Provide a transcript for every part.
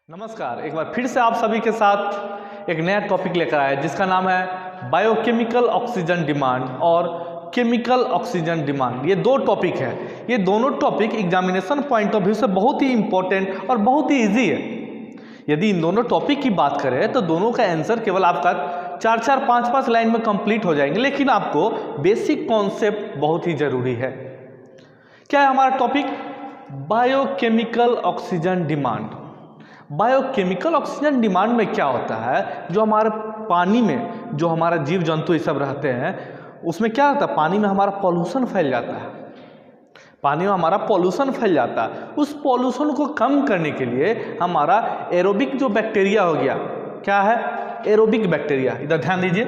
नमस्कार, एक बार फिर से आप सभी के साथ एक नया टॉपिक लेकर आए जिसका नाम है बायोकेमिकल ऑक्सीजन डिमांड और केमिकल ऑक्सीजन डिमांड। ये दो टॉपिक है। ये दोनों topic examination point of view से बहुत ही इंपॉर्टेंट और बहुत ही इजी है। यदि इन दोनों टॉपिक की बात करें तो दोनों का आंसर केवल आपका 4-4, 5-5 लाइन में कंप्लीट हो जाएंगे, लेकिन आपको बेसिक कॉन्सेप्ट बहुत ही जरूरी है। क्या है हमारा topic? Biochemical oxygen demand. Biochemical oxygen demand में क्या होता है, जो हमारे पानी में जो हमारा जीव जंतु ये सब रहते हैं उसमें क्या होता है, पानी में हमारा पॉल्यूशन फैल जाता है। पानी में हमारा पॉल्यूशन फैल जाता है। उस पॉल्यूशन को कम करने के लिए हमारा एरोबिक जो बैक्टीरिया हो गया, क्या है एरोबिक बैक्टीरिया, इधर ध्यान दीजिए।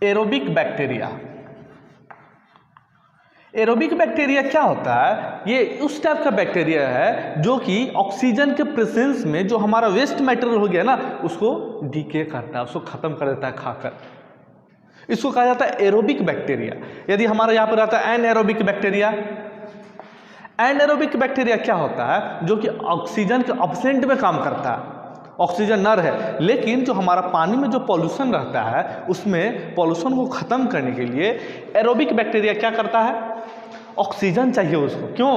एरोबिक बैक्टीरिया, एरोबिक बैक्टीरिया क्या होता है? ये उस टाइप का बैक्टीरिया है जो कि ऑक्सीजन के प्रेजेंस में जो हमारा वेस्ट मटेरियल हो गया ना उसको डीके करता है, उसको खत्म कर देता है खाकर। इसको कहा जाता है एरोबिक बैक्टीरिया। यदि हमारा यहाँ पर रहता है एनएरोबिक बैक्टीरिया। एनएरोबिक बैक्टीरिया क्या होता है? जो कि ऑक्सीजन के एब्सेंट में काम करता है। ऑक्सीजन नर है, लेकिन जो हमारा पानी में जो पॉल्यूशन रहता है उसमें पॉल्यूशन को खत्म करने के लिए एरोबिक बैक्टीरिया क्या करता है? ऑक्सीजन चाहिए उसको। क्यों?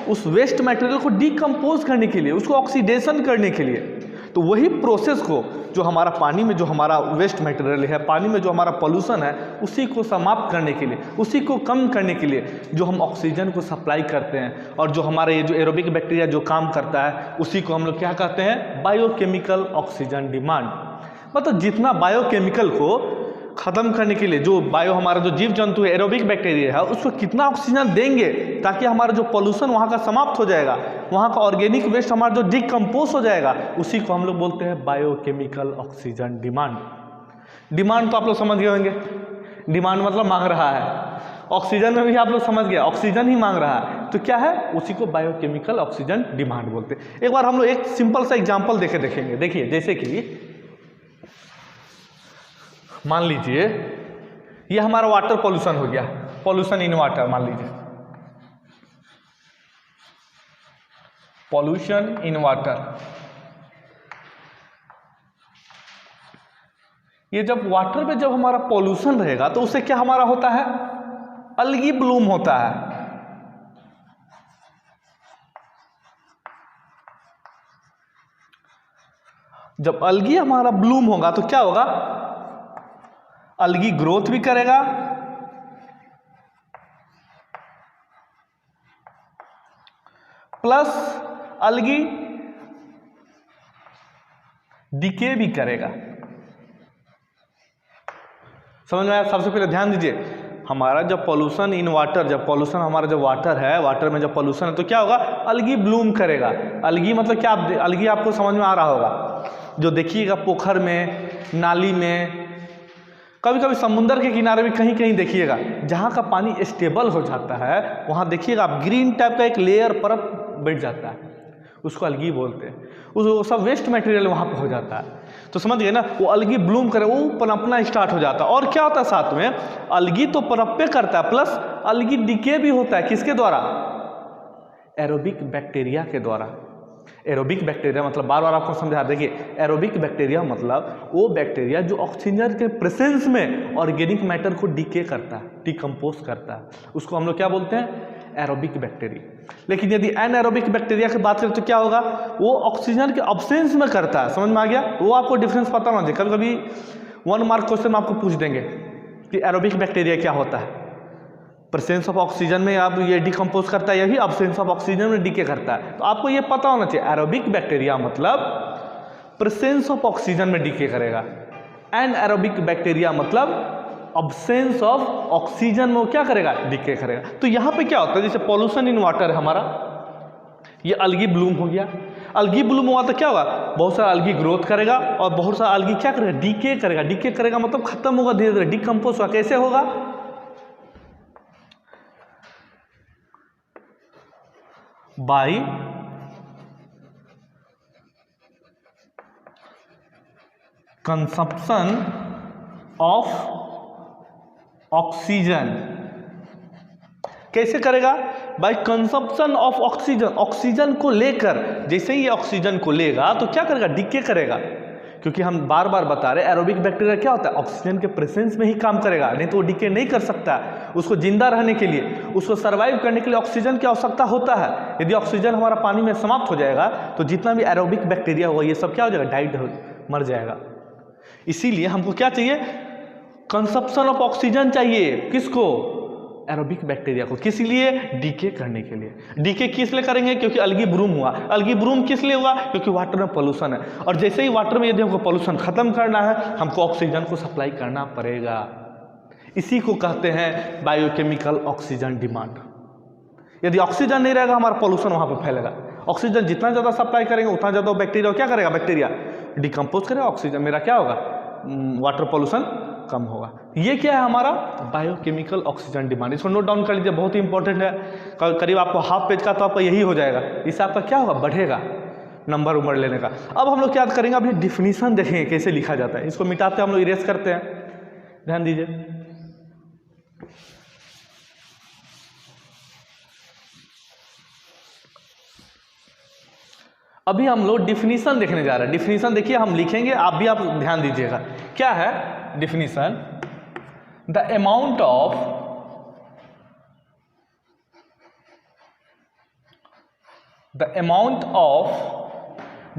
उस वेस्ट मटेरियल को डिकम्पोज करने के लिए, उसको ऑक्सीडेशन करने के लिए। तो वही प्रोसेस को जो हमारा पानी में जो हमारा वेस्ट मटेरियल है, पानी में जो हमारा पॉल्यूशन है, उसी को समाप्त करने के लिए, उसी को कम करने के लिए जो हम ऑक्सीजन को सप्लाई करते हैं और जो हमारे ये जो एरोबिक बैक्टीरिया जो काम करता है उसी को हम लोग क्या कहते हैं? Biochemical oxygen demand. मतलब जितना बायोकेमिकल को खत्म करने के लिए जो हमारा जो जीव जंतु है एरोबिक बैक्टीरिया है उसको कितना ऑक्सीजन देंगे ताकि हमारा जो पॉल्यूशन वहाँ का समाप्त हो जाएगा, वहाँ का ऑर्गेनिक वेस्ट हमारा जो डिकम्पोज हो जाएगा, उसी को हम लोग बोलते हैं बायोकेमिकल ऑक्सीजन डिमांड। डिमांड तो आप लोग समझ गए होंगे। डिमांड मतलब मांग रहा है। ऑक्सीजन में भी आप लोग समझ गए, ऑक्सीजन ही मांग रहा है, तो क्या है? उसी को बायोकेमिकल ऑक्सीजन डिमांड बोलते हैं। एक बार हम लोग एक सिंपल सा एग्जाम्पल देखेंगे। देखिए, जैसे कि मान लीजिए ये हमारा वाटर पॉल्यूशन हो गया, पॉल्यूशन इन वाटर। मान लीजिए पॉल्यूशन इन वाटर। ये जब वाटर में जब हमारा पॉल्यूशन रहेगा तो उससे क्या हमारा होता है? अलगी ब्लूम होता है। जब अलगी हमारा ब्लूम होगा तो क्या होगा? अलगी ग्रोथ भी करेगा प्लस अलगी डिके भी करेगा। समझ में आया? सबसे पहले ध्यान दीजिए, हमारा जब पॉल्यूशन इन वाटर, जब पॉल्यूशन हमारा जब वाटर है, वाटर में जब पॉल्यूशन है तो क्या होगा? अलगी ब्लूम करेगा। अलगी मतलब क्या? अलगी आपको समझ में आ रहा होगा, जो देखिएगा पोखर में, नाली में, कभी कभी समुद्र के किनारे भी कहीं कहीं देखिएगा जहाँ का पानी स्टेबल हो जाता है वहाँ देखिएगा आप ग्रीन टाइप का एक लेयर परत बैठ जाता है, उसको अलगी बोलते हैं। उस सब वेस्ट मटेरियल वहाँ पे हो जाता है। तो समझ गए ना, वो अलगी ब्लूम करे, वो पनपना स्टार्ट हो जाता है। और क्या होता है साथ में? अलगी तो पनपे करता है प्लस अलगी डिके भी होता है। किसके द्वारा? एरोबिक बैक्टीरिया के द्वारा। एरोबिक बैक्टीरिया मतलब बार बार आपको समझा, देखिए एरोबिक बैक्टीरिया मतलब वो बैक्टीरिया जो ऑक्सीजन के प्रेजेंस में ऑर्गेनिक मैटर को डीके करता है, डिकम्पोज करता है, उसको हम लोग क्या बोलते हैं? Aerobic bacteria. लेकिन यदि एनएरोबिक बैक्टीरिया की बात करें तो क्या होगा? वो ऑक्सीजन के अब्सेंस में करता है। समझ में आ गया? वो आपको डिफरेंस पता होना चाहिए। कभी कभी 1 मार्क क्वेश्चन आपको पूछ देंगे कि एरोबिक बैक्टीरिया क्या होता है। प्रेजेंस ऑफ ऑक्सीजन में आप ये डिकम्पोज करता है, यही अब्सेंस ऑफ ऑक्सीजन में डीके करता है। तो आपको ये पता होना चाहिए, एरोबिक बैक्टीरिया मतलब प्रेजेंस ऑफ ऑक्सीजन में डीके करेगा, एनएरोबिक बैक्टीरिया मतलब अब्सेंस ऑफ ऑक्सीजन में वो क्या करेगा? डीके करेगा। तो यहाँ पे क्या होता है? जैसे पॉल्यूशन इन वाटर है हमारा, ये अलगी ब्लूम हो गया। अलगी ब्लूम हुआ तो क्या होगा? बहुत सारा अलगी ग्रोथ करेगा और बहुत सारा अलगी क्या करेगा? डीके करेगा। डीके करेगा मतलब खत्म होगा, धीरे धीरे डिकम्पोज होगा। कैसे होगा? By consumption of oxygen. कैसे करेगा? By consumption of oxygen, oxygen को लेकर, जैसे ही ये ऑक्सीजन को लेगा तो क्या करेगा? डिके करेगा। क्योंकि हम बार बार बता रहे एरोबिक बैक्टीरिया क्या होता है? ऑक्सीजन के प्रेजेंस में ही काम करेगा, नहीं तो वो डिके नहीं कर सकता। उसको जिंदा रहने के लिए, उसको सर्वाइव करने के लिए ऑक्सीजन की आवश्यकता होता है। यदि ऑक्सीजन हमारा पानी में समाप्त हो जाएगा तो जितना भी एरोबिक बैक्टीरिया होगा ये सब क्या हो जाएगा? डाइड मर जाएगा। इसीलिए हमको क्या चाहिए? कंजप्शन ऑफ ऑक्सीजन चाहिए। किसको? एरोबिक बैक्टीरिया को। किस लिए? डीके करने के लिए। डीके किस लिए करेंगे? क्योंकि अलगी ब्रूम हुआ। अलगी ब्रूम किस लिए हुआ? क्योंकि वाटर में पोल्यूशन है, और जैसे ही वाटर में यदि हमको पोल्यूशन खत्म करना है हमको ऑक्सीजन को सप्लाई करना पड़ेगा। इसी को कहते हैं बायोकेमिकल ऑक्सीजन डिमांड। यदि ऑक्सीजन नहीं रहेगा हमारा पोल्यूशन वहां पर फैलेगा। ऑक्सीजन जितना ज़्यादा सप्लाई करेंगे उतना ज़्यादा बैक्टीरिया क्या करेगा? बैक्टीरिया डिकम्पोज करेगा, ऑक्सीजन मेरा क्या होगा? वाटर पोल्यूशन कम होगा। ये क्या है? हमारा बायोकेमिकल ऑक्सीजन डिमांड। इसको नोट डाउन कर लीजिए, बहुत ही इंपॉर्टेंट है। करीब आपको हाफ पेज का तो आपका यही हो जाएगा। इससे आपका क्या होगा? बढ़ेगा नंबर उम्र लेने का। अब हम लोग क्या करेंगे? अभी डिफिनीशन देखेंगे कैसे लिखा जाता है। इसको मिटाते हम लोग इरेज करते हैं, ध्यान दीजिए। अभी हम लोग डिफिनीशन देखने जा रहे हैं। डिफिनीशन देखिए, हम लिखेंगे, आप भी आप ध्यान दीजिएगा। क्या है definition? The amount of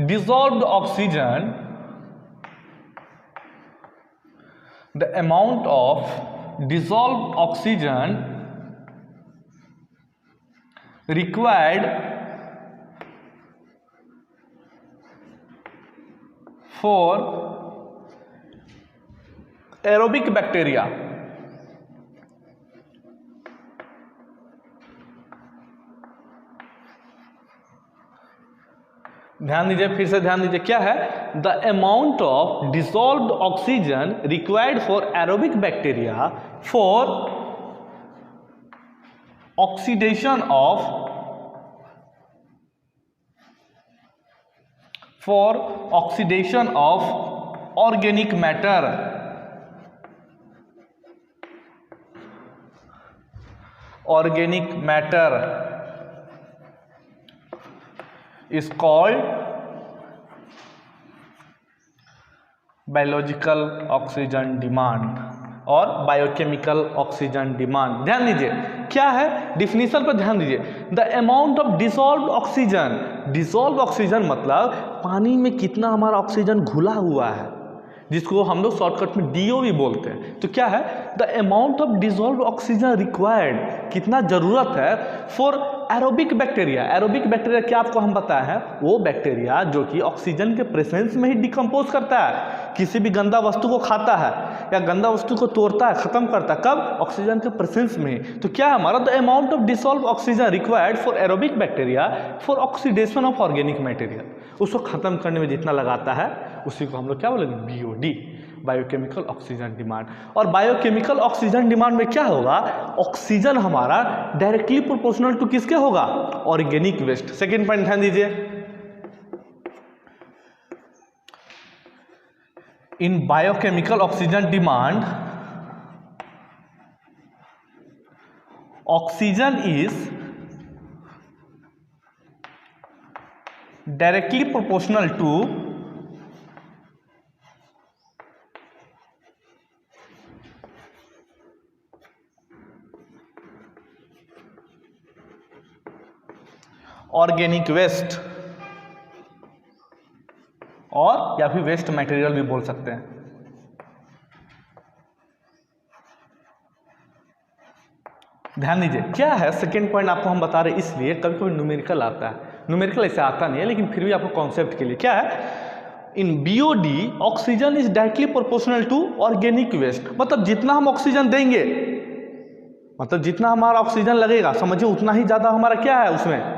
dissolved oxygen, the amount of dissolved oxygen required for aerobic bacteria ध्यान दीजिए, फिर से ध्यान दीजिए। क्या है? The amount of dissolved oxygen required for aerobic bacteria for oxidation of organic matter is called biological oxygen demand और biochemical oxygen demand. ध्यान दीजिए क्या है, डिफिनीशन पर ध्यान दीजिए। The amount of dissolved oxygen, dissolve oxygen मतलब पानी में कितना हमारा ऑक्सीजन घुला हुआ है, जिसको हम लोग शॉर्टकट में DO भी बोलते हैं। तो क्या है, the amount of dissolve oxygen required, कितना जरूरत है for aerobic bacteria. Aerobic bacteria क्या आपको हम बताए हैं, वो बैक्टीरिया जो कि ऑक्सीजन के प्रेजेंस में ही डिकम्पोज करता है, किसी भी गंदा वस्तु को खाता है या गंदा वस्तु को तोड़ता है, खत्म करता है, कब, ऑक्सीजन के प्रेजेंस में। तो क्या है हमारा, the amount of dissolve oxygen required for aerobic bacteria for oxidation of organic material, उसको खत्म करने में जितना लगाता है उसी को हम लोग क्या बोलेंगे, BOD, बायोकेमिकल ऑक्सीजन डिमांड। और बायोकेमिकल ऑक्सीजन डिमांड में क्या होगा, ऑक्सीजन हमारा डायरेक्टली प्रोपोर्शनल टू किसके होगा, ऑर्गेनिक वेस्ट। सेकेंड पॉइंट ध्यान दीजिए, in biochemical oxygen demand oxygen is directly proportional to organic waste, और या फिर वेस्ट मटेरियल भी बोल सकते हैं। ध्यान दीजिए क्या है, सेकेंड पॉइंट आपको हम बता रहे हैं इसलिए, कभी कभी न्यूमेरिकल आता है, न्यूमेरिकल ऐसे आता नहीं है लेकिन फिर भी आपको कॉन्सेप्ट के लिए क्या है, in BOD oxygen is directly proportional to organic waste, मतलब जितना हम ऑक्सीजन देंगे, मतलब जितना हमारा ऑक्सीजन लगेगा समझिए उतना ही ज्यादा हमारा क्या है, उसमें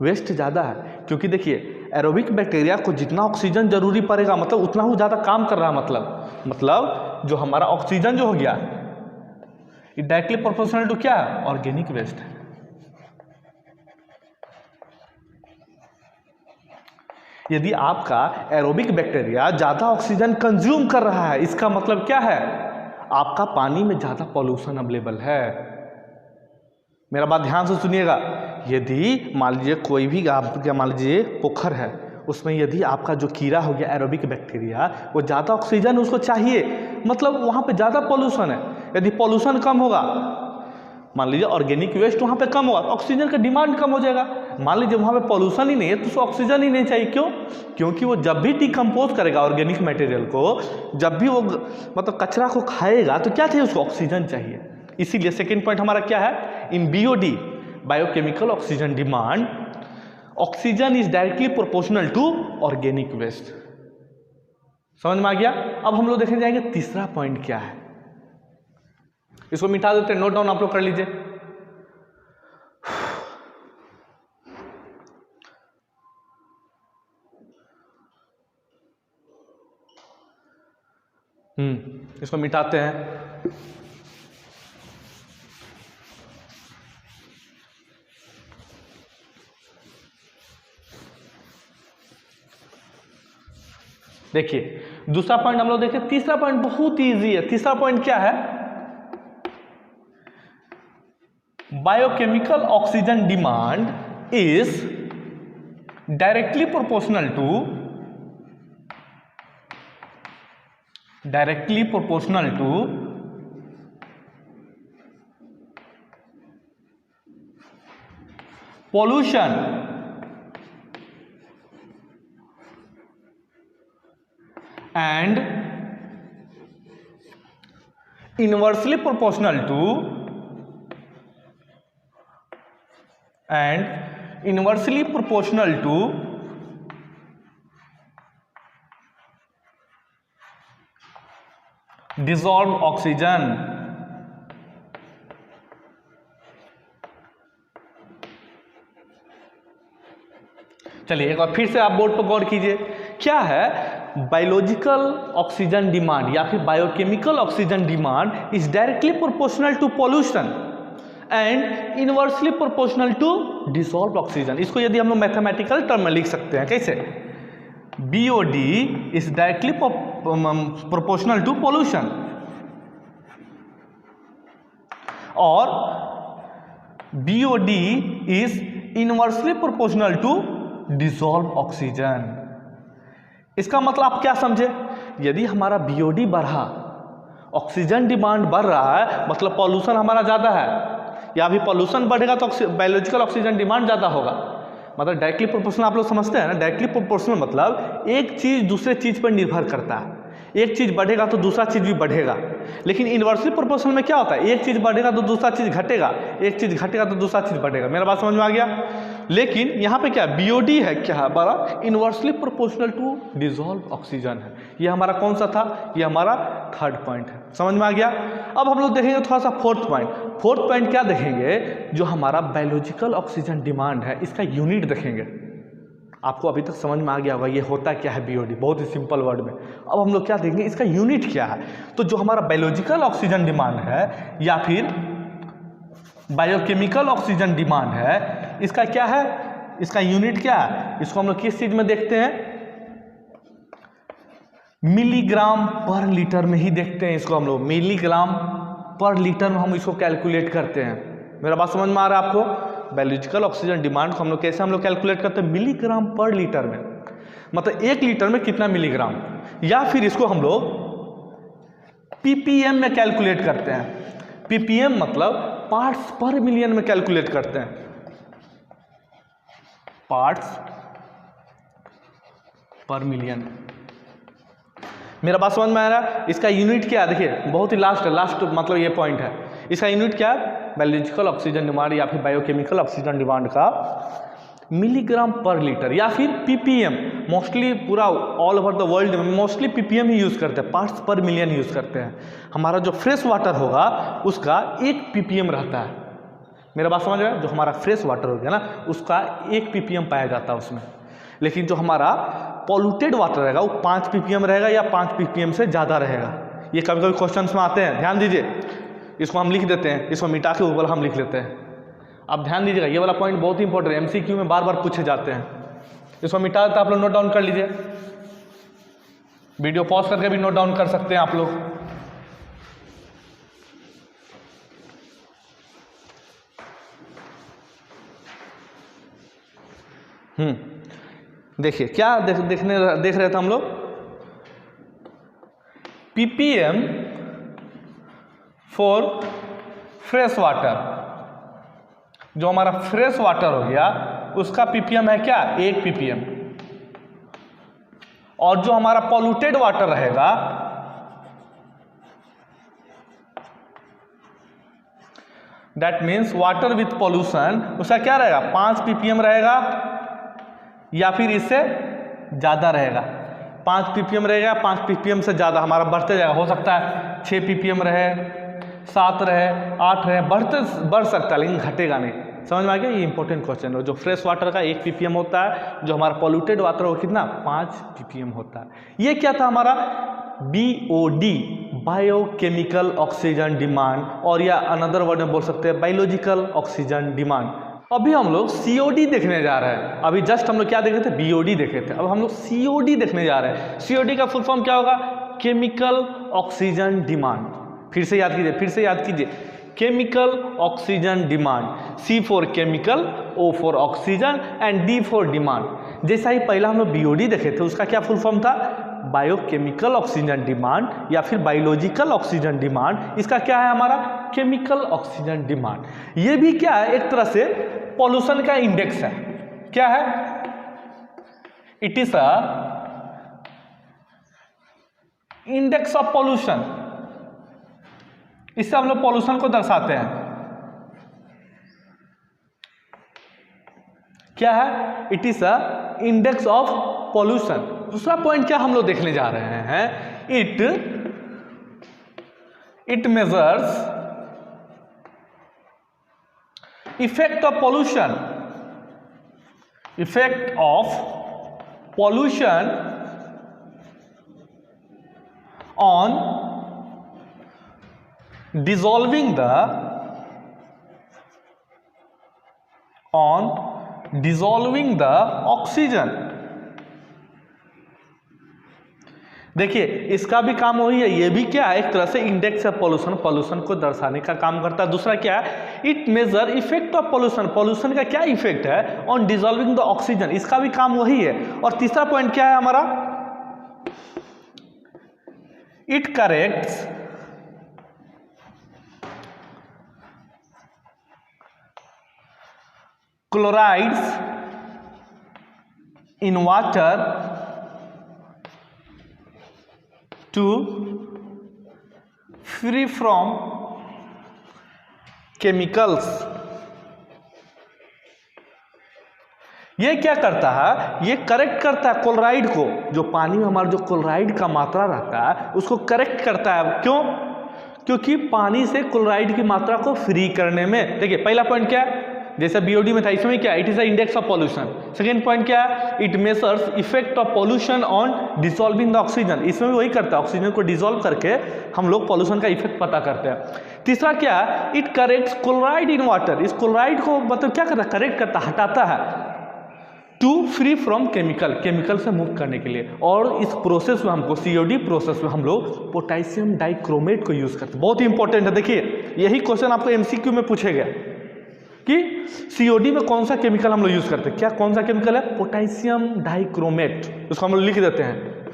वेस्ट ज़्यादा है। क्योंकि देखिए एरोबिक बैक्टीरिया को जितना ऑक्सीजन जरूरी पड़ेगा मतलब उतना वो ज़्यादा काम कर रहा है, मतलब जो हमारा ऑक्सीजन जो हो गया ये डायरेक्टली प्रोपोर्शनल टू क्या है, ऑर्गेनिक वेस्ट है। यदि आपका एरोबिक बैक्टीरिया ज़्यादा ऑक्सीजन कंज्यूम कर रहा है, इसका मतलब क्या है, आपका पानी में ज़्यादा पॉल्यूशन अवेलेबल है। मेरा बात ध्यान से सुनिएगा। यदि मान लीजिए कोई भी आप मान लीजिए पोखर है, उसमें यदि आपका जो कीड़ा हो गया एरोबिक बैक्टीरिया, वो ज़्यादा ऑक्सीजन उसको चाहिए, मतलब वहाँ पे ज़्यादा पॉल्यूशन है। यदि पॉल्यूशन कम होगा, मान लीजिए ऑर्गेनिक वेस्ट वहाँ पे कम होगा तो ऑक्सीजन का डिमांड कम हो जाएगा। मान लीजिए वहाँ पे पॉल्यूशन ही नहीं है तो उसको ऑक्सीजन ही नहीं चाहिए। क्यों? क्योंकि वो जब भी डिकम्पोज करेगा ऑर्गेनिक मटेरियल को, जब भी वो मतलब कचरा को खाएगा तो क्या चाहिए उसको? ऑक्सीजन चाहिए। इसीलिए सेकेंड पॉइंट हमारा क्या है? In BOD, biochemical oxygen demand, oxygen is directly proportional to organic waste. समझ में आ गया? अब हम लोग देखने जाएंगे तीसरा पॉइंट क्या है। इसको मिटा देते हैं, नोट डाउन आप लोग कर लीजिए। इसको मिटाते हैं। देखिए दूसरा पॉइंट हम लोग देखें। तीसरा पॉइंट बहुत इजी है। तीसरा पॉइंट क्या है? Biochemical oxygen demand is directly proportional to pollution and inversely proportional to dissolved oxygen। चलिए एक बार फिर से आप बोर्ड पर गौर कीजिए। क्या है? बायोलॉजिकल ऑक्सीजन डिमांड या फिर biochemical oxygen demand is directly proportional to pollution and inversely proportional to dissolve oxygen. इसको यदि हम लोग मैथमेटिकल टर्म में लिख सकते हैं, कैसे? BOD is directly proportional to pollution और BOD is inversely proportional to dissolve oxygen. इसका मतलब आप क्या समझे? यदि हमारा BOD बढ़ा, ऑक्सीजन डिमांड बढ़ रहा है, मतलब पॉल्यूशन हमारा ज़्यादा है, या भी पॉल्यूशन बढ़ेगा तो बायोलॉजिकल ऑक्सीजन डिमांड ज़्यादा होगा। मतलब डायरेक्टली प्रोपोर्शनल आप लोग समझते हैं ना? डायरेक्टली प्रोपोर्शनल मतलब एक चीज़ दूसरे चीज़ पर निर्भर करता है। एक चीज़ बढ़ेगा तो दूसरा चीज़ भी बढ़ेगा। लेकिन इनवर्सली प्रोपोर्शनल में क्या होता है? एक चीज़ बढ़ेगा तो दूसरा चीज़ घटेगा, एक चीज़ घटेगा तो दूसरा चीज़ बढ़ेगा। मेरा बात समझ में आ गया? लेकिन यहाँ पे क्या BOD है? क्या है हमारा? Inversely proportional to dissolve oxygen है। ये हमारा कौन सा था? ये हमारा थर्ड पॉइंट है। समझ में आ गया? अब हम लोग देखेंगे थोड़ा सा फोर्थ पॉइंट। फोर्थ पॉइंट क्या देखेंगे? जो हमारा बायोलॉजिकल ऑक्सीजन डिमांड है, इसका यूनिट देखेंगे। आपको अभी तक समझ में आ गया होगा ये होता क्या है BOD, बहुत ही सिंपल वर्ड में। अब हम लोग क्या देखेंगे? इसका यूनिट क्या है। तो जो हमारा बायोलॉजिकल ऑक्सीजन डिमांड है या फिर बायोकेमिकल ऑक्सीजन डिमांड है, इसका क्या है? इसका यूनिट क्या है? इसको हम लोग किस चीज में देखते हैं? मिलीग्राम पर लीटर में ही देखते हैं। इसको हम लोग मिलीग्राम पर लीटर में हम इसको कैलकुलेट करते हैं। मेरा बात समझ में आ रहा है आपको? बायोलॉजिकल ऑक्सीजन डिमांड को हम लोग कैसे कैलकुलेट करते हैं? मिलीग्राम पर लीटर में, मतलब 1 लीटर में कितना मिलीग्राम, या फिर इसको हम लोग ppm में कैलकुलेट करते हैं। ppm मतलब पार्ट्स पर मिलियन में कैलकुलेट करते हैं। पार्ट्स पर मिलियन। मेरा बात समझ में आ रहा है? इसका यूनिट क्या है? देखिए बहुत ही लास्ट मतलब ये पॉइंट है। इसका यूनिट क्या है? बायोलॉजिकल ऑक्सीजन डिमांड या फिर बायोकेमिकल ऑक्सीजन डिमांड का मिलीग्राम पर लीटर या फिर ppm। मोस्टली पूरा ऑल ओवर द वर्ल्ड में मोस्टली ppm ही यूज़ करते हैं, पार्ट्स पर मिलियन यूज़ करते हैं। हमारा जो फ्रेश वाटर होगा उसका 1 ppm रहता है। मेरा बात समझ रहे हैं? जो हमारा फ्रेश वाटर हो गया ना, उसका 1 ppm पाया जाता है उसमें। लेकिन जो हमारा पॉल्यूटेड वाटर रहेगा वो 5 ppm रहेगा या 5 ppm से ज़्यादा रहेगा। ये कभी कभी क्वेश्चन में आते हैं, ध्यान दीजिए। इसको हम लिख देते हैं, इसको मिटा के ऊपर हम लिख लेते हैं। अब ध्यान दीजिएगा, ये वाला पॉइंट बहुत ही इंपॉर्टेंट है, MCQ में बार बार पूछे जाते हैं। इसको मिटा देते हैं, आप लोग नोट डाउन कर लीजिए। वीडियो पॉज करके भी नोट डाउन कर सकते हैं आप लोग। देखिए क्या देख रहे थे हम लोग, ppm फॉर फ्रेश वाटर। जो हमारा फ्रेश वाटर हो गया उसका ppm है क्या, 1 ppm। और जो हमारा पॉल्यूटेड वाटर रहेगा that means water with pollution, उसका क्या रहेगा, 5 ppm रहेगा या फिर इससे ज़्यादा रहेगा। 5 ppm रहेगा, 5 ppm से ज़्यादा हमारा बढ़ते जाएगा। हो सकता है 6 ppm रहे, 7 रहे, 8 रहे, बढ़ सकता है लेकिन घटेगा नहीं। समझ में आ गया, ये इंपॉर्टेंट क्वेश्चन है। जो फ्रेश वाटर का 1 ppm होता है, जो हमारा पॉल्यूटेड वाटर वो कितना, 5 ppm होता है। ये क्या था हमारा BOD, बायोकेमिकल ऑक्सीजन डिमांड, और या अनदर वर्ड में बोल सकते हैं बायोलॉजिकल ऑक्सीजन डिमांड। अभी हम लोग COD देखने जा रहे हैं। अभी जस्ट हम लोग क्या देखे थे, BOD देखे थे। अब हम लोग COD देखने जा रहे हैं। COD का फुल फॉर्म क्या होगा, केमिकल ऑक्सीजन डिमांड। फिर से याद कीजिए, chemical oxygen demand. C for chemical, O for oxygen and D for demand. जैसा ही पहला हम लोग BOD देखे थे, उसका क्या फुल फॉर्म था, बायोकेमिकल ऑक्सीजन डिमांड या फिर बायोलॉजिकल ऑक्सीजन डिमांड। इसका क्या है हमारा, केमिकल ऑक्सीजन डिमांड। ये भी क्या है, एक तरह से पॉल्यूशन का इंडेक्स है। क्या है, it is a index of pollution. इससे हम लोग पॉल्यूशन को दर्शाते हैं। क्या है, it is a index of pollution. दूसरा पॉइंट क्या हम लोग देखने जा रहे हैं, it measures effect of pollution on dissolving the oxygen. देखिए इसका भी काम वही है। ये भी क्या है, एक तरह से इंडेक्स है पॉल्यूशन को दर्शाने का काम करता है। दूसरा क्या है, it major effect of pollution का क्या इफेक्ट है ऑन डिसॉल्विंग द ऑक्सीजन, इसका भी काम वही है। और तीसरा पॉइंट क्या है हमारा, it corrects chlorides in water to free from chemicals। ये क्या करता है, ये करेक्ट करता है क्लोराइड को। जो पानी में हमारा जो क्लोराइड का मात्रा रहता है उसको करेक्ट करता है। क्यों, क्योंकि पानी से क्लोराइड की मात्रा को फ्री करने में। देखिए पहला पॉइंट क्या है, जैसा BOD में था, इसमें क्या, it is the index of pollution. Second point क्या है, it measures effect of pollution on dissolving the oxygen. इसमें भी वही करता है, ऑक्सीजन को डिसॉल्व करके हम लोग पॉल्यूशन का इफेक्ट पता करते हैं। तीसरा क्या है, it corrects chloride in water. इस क्लोराइड को मतलब क्या करता है, करेक्ट करता है, हटाता है, टू फ्री फ्रॉम केमिकल से मुक्त करने के लिए। और इस प्रोसेस में हमको COD प्रोसेस में हम लोग पोटेशियम डाइक्रोमेट को यूज करते हैं। बहुत ही इंपॉर्टेंट है। देखिए यही क्वेश्चन आपको MCQ में पूछेगा कि COD में कौन सा केमिकल हम लोग यूज करते हैं। क्या कौन सा केमिकल है, पोटेशियम डाइक्रोमेट। उसको हम लोग लिख देते हैं,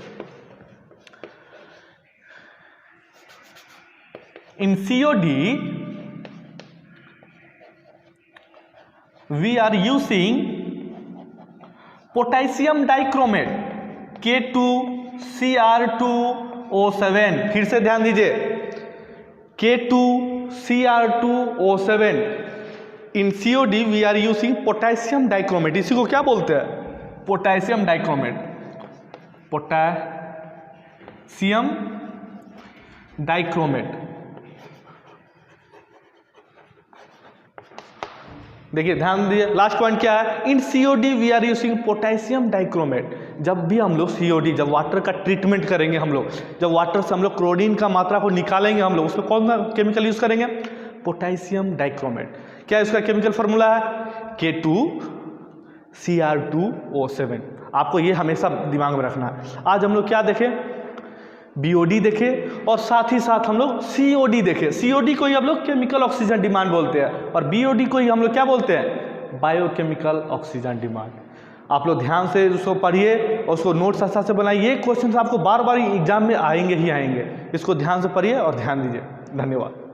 in COD we are using potassium dichromate K2Cr2O7। फिर से ध्यान दीजिए, K2Cr2O7। In COD we are using potassium dichromate. इसी को क्या बोलते हैं, पोटेशियम डाइक्रोमेट। Potassium dichromate. देखिए ध्यान दीजिए, लास्ट पॉइंट क्या है, in COD we are using potassium dichromate. जब भी हम लोग COD, जब वाटर का ट्रीटमेंट करेंगे हम लोग, जब वाटर से हम लोग क्लोरीन का मात्रा को निकालेंगे हम लोग, उसमें कौन सा केमिकल यूज करेंगे, पोटेशियम डाइक्रोमेट। क्या इसका केमिकल फॉर्मूला है, K2Cr2O7। आपको ये हमेशा दिमाग में रखना है। आज हम लोग क्या देखें, BOD देखे और साथ ही साथ हम लोग COD देखे। COD को ही हम लोग केमिकल ऑक्सीजन डिमांड बोलते हैं और BOD को ही हम लोग क्या बोलते हैं, बायोकेमिकल ऑक्सीजन डिमांड। आप लोग ध्यान से उसको पढ़िए और उसको नोट्स अच्छा से बनाइए। ये क्वेश्चन आपको बार बार एग्जाम में आएंगे ही आएंगे, इसको ध्यान से पढ़िए और ध्यान दीजिए। धन्यवाद।